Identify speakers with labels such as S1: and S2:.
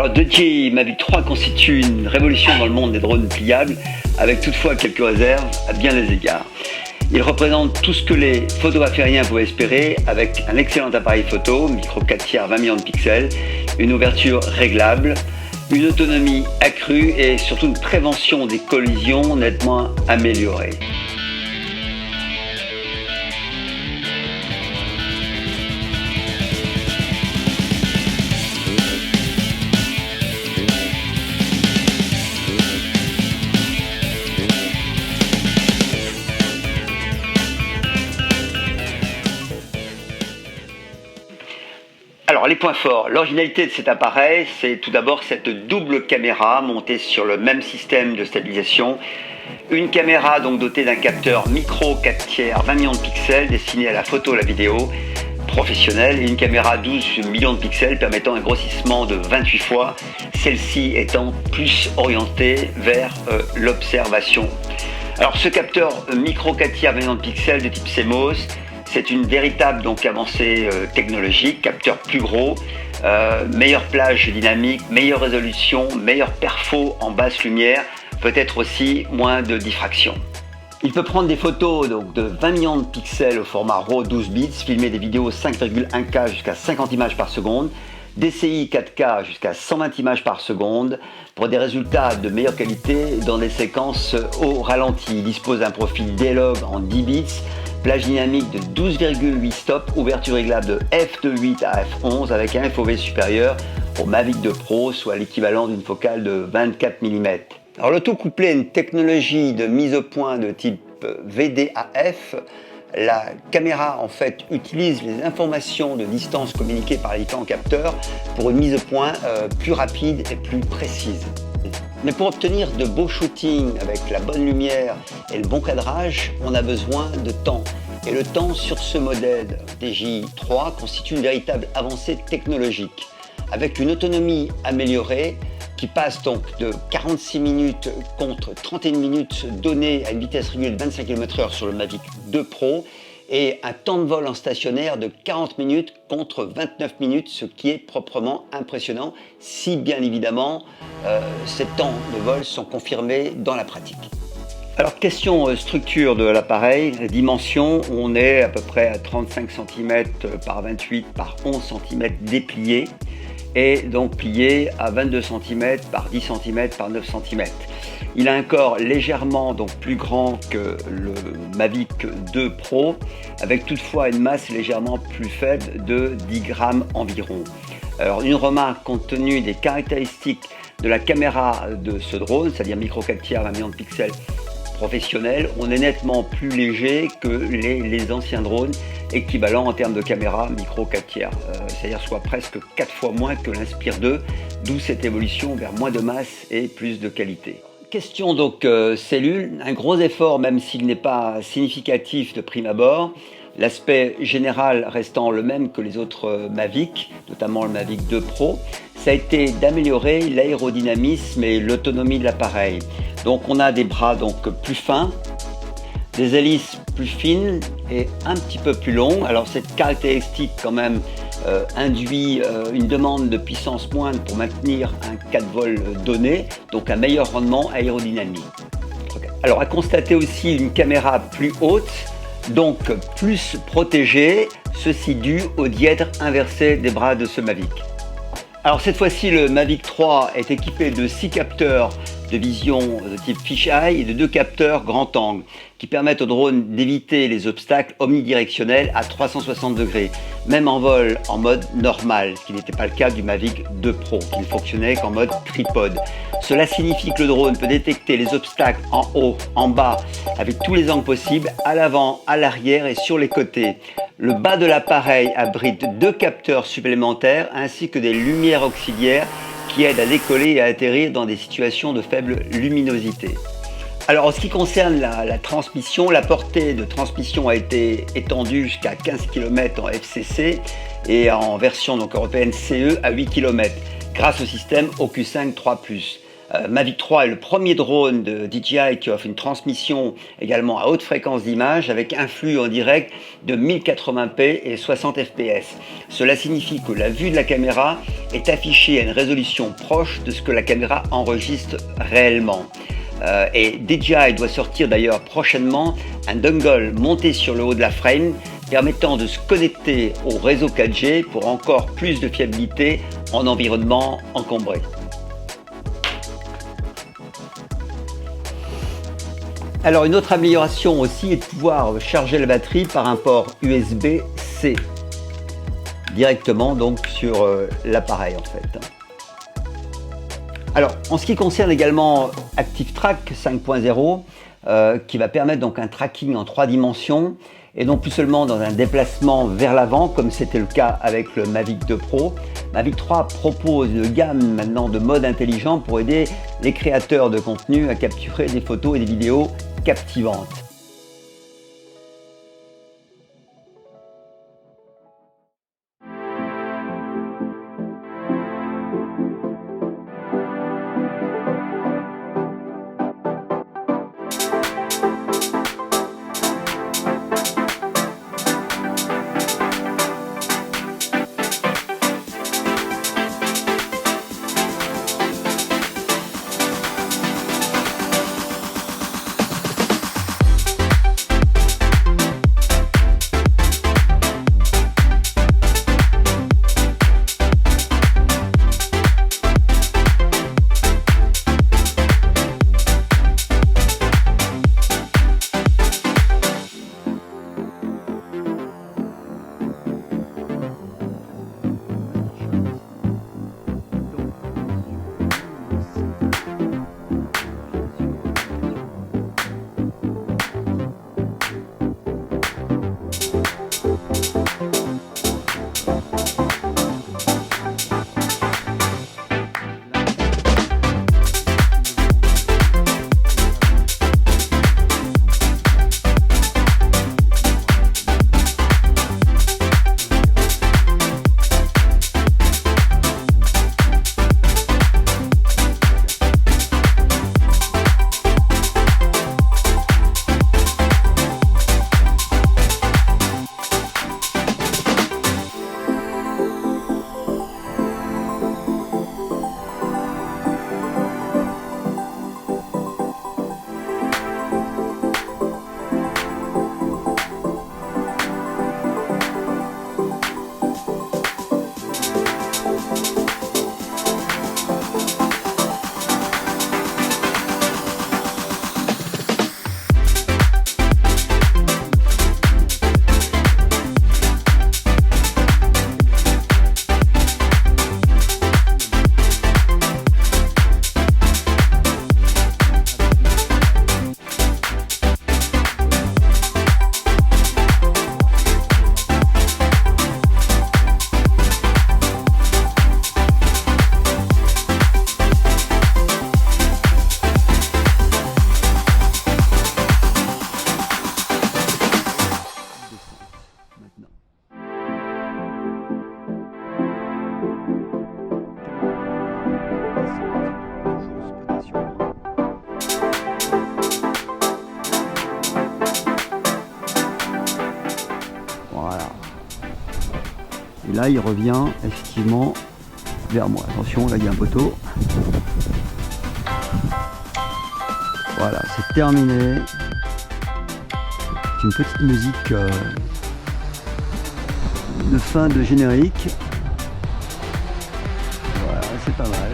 S1: Alors DJI Mavic 3 constitue une révolution dans le monde des drones pliables, avec toutefois quelques réserves à bien des égards. Il représente tout ce que les photographes aériens pouvaient espérer, avec un excellent appareil photo, micro 4 tiers 20 millions de pixels, une ouverture réglable, une autonomie accrue et surtout une prévention des collisions nettement améliorée. Alors les points forts, l'originalité de cet appareil, c'est tout d'abord cette double caméra montée sur le même système de stabilisation. Une caméra donc dotée d'un capteur micro 4 tiers 20 millions de pixels destiné à la photo et la vidéo professionnelle et une caméra 12 millions de pixels permettant un grossissement de 28 fois, celle-ci étant plus orientée vers l'observation. Alors ce capteur micro 4 tiers 20 millions de pixels de type CMOS, c'est une véritable avancée technologique, capteur plus gros, meilleure plage dynamique, meilleure résolution, meilleure perfo en basse lumière, peut-être aussi moins de diffraction. Il peut prendre des photos de 20 millions de pixels au format RAW 12 bits, filmer des vidéos 5,1K jusqu'à 50 images par seconde, DCI 4K jusqu'à 120 images par seconde pour des résultats de meilleure qualité dans des séquences au ralenti. Il dispose d'un profil D-Log en 10 bits, plage dynamique de 12,8 stops, ouverture réglable de f2.8 à f11 avec un FOV supérieur au Mavic 2 Pro, soit l'équivalent d'une focale de 24 mm. Alors le tout couplé à une technologie de mise au point de type VDAF, la caméra en fait utilise les informations de distance communiquées par les différents capteurs pour une mise au point plus rapide et plus précise. Mais pour obtenir de beaux shootings avec la bonne lumière et le bon cadrage, on a besoin de temps. Et le temps sur ce modèle DJI 3 constitue une véritable avancée technologique, avec une autonomie améliorée qui passe donc de 46 minutes contre 31 minutes données à une vitesse régulière de 25 km/h sur le Mavic 2 Pro et un temps de vol en stationnaire de 40 minutes contre 29 minutes, ce qui est proprement impressionnant si bien évidemment ces temps de vol sont confirmés dans la pratique. Alors question structure de l'appareil, dimension, on est à peu près à 35 cm par 28 par 11 cm déplié et donc plié à 22 cm par 10 cm par 9 cm. Il a un corps légèrement plus grand que le Mavic 2 Pro, avec toutefois une masse légèrement plus faible de 10 grammes environ. Alors une remarque compte tenu des caractéristiques de la caméra de ce drone, c'est-à-dire micro 4 tiers 20 millions de pixels professionnel, on est nettement plus léger que les anciens drones équivalents en termes de caméra micro 4 tiers, c'est-à-dire soit presque 4 fois moins que l'Inspire 2, d'où cette évolution vers moins de masse et plus de qualité. Question cellule, un gros effort même s'il n'est pas significatif de prime abord, l'aspect général restant le même que les autres Mavic, notamment le Mavic 2 Pro, ça a été d'améliorer l'aérodynamisme et l'autonomie de l'appareil. Donc on a des bras plus fins, des hélices plus fines et un petit peu plus longues. Alors cette caractéristique quand même induit une demande de puissance moindre pour maintenir un cas de vol donné, donc un meilleur rendement aérodynamique. Alors à constater aussi une caméra plus haute, donc plus protégée, ceci dû au dièdre inversé des bras de ce Mavic. Alors cette fois-ci le Mavic 3 est équipé de 6 capteurs de vision de type fisheye et de 2 capteurs grand angle qui permettent au drone d'éviter les obstacles omnidirectionnels à 360 degrés, même en vol en mode normal, ce qui n'était pas le cas du Mavic 2 Pro, qui ne fonctionnait qu'en mode tripode. Cela signifie que le drone peut détecter les obstacles en haut, en bas, avec tous les angles possibles, à l'avant, à l'arrière et sur les côtés. Le bas de l'appareil abrite 2 capteurs supplémentaires ainsi que des lumières auxiliaires qui aident à décoller et à atterrir dans des situations de faible luminosité. Alors en ce qui concerne la transmission, la portée de transmission a été étendue jusqu'à 15 km en FCC et en version européenne CE à 8 km grâce au système OQ5 3+. Mavic 3 est le premier drone de DJI qui offre une transmission également à haute fréquence d'image avec un flux en direct de 1080p et 60 fps. Cela signifie que la vue de la caméra est affichée à une résolution proche de ce que la caméra enregistre réellement. Et DJI doit sortir d'ailleurs prochainement un dongle monté sur le haut de la frame permettant de se connecter au réseau 4G pour encore plus de fiabilité en environnement encombré. Alors une autre amélioration aussi est de pouvoir charger la batterie par un port USB-C directement donc sur l'appareil en fait. Alors en ce qui concerne également ActiveTrack 5.0 qui va permettre donc un tracking en 3 dimensions et non plus seulement dans un déplacement vers l'avant comme c'était le cas avec le Mavic 2 Pro. Mavic 3 propose une gamme maintenant de modes intelligents pour aider les créateurs de contenu à capturer des photos et des vidéos captivantes. Et là, il revient effectivement vers moi. Attention, là, il y a un poteau. Voilà, c'est terminé. C'est une petite musique de fin de générique. Voilà, c'est pas mal.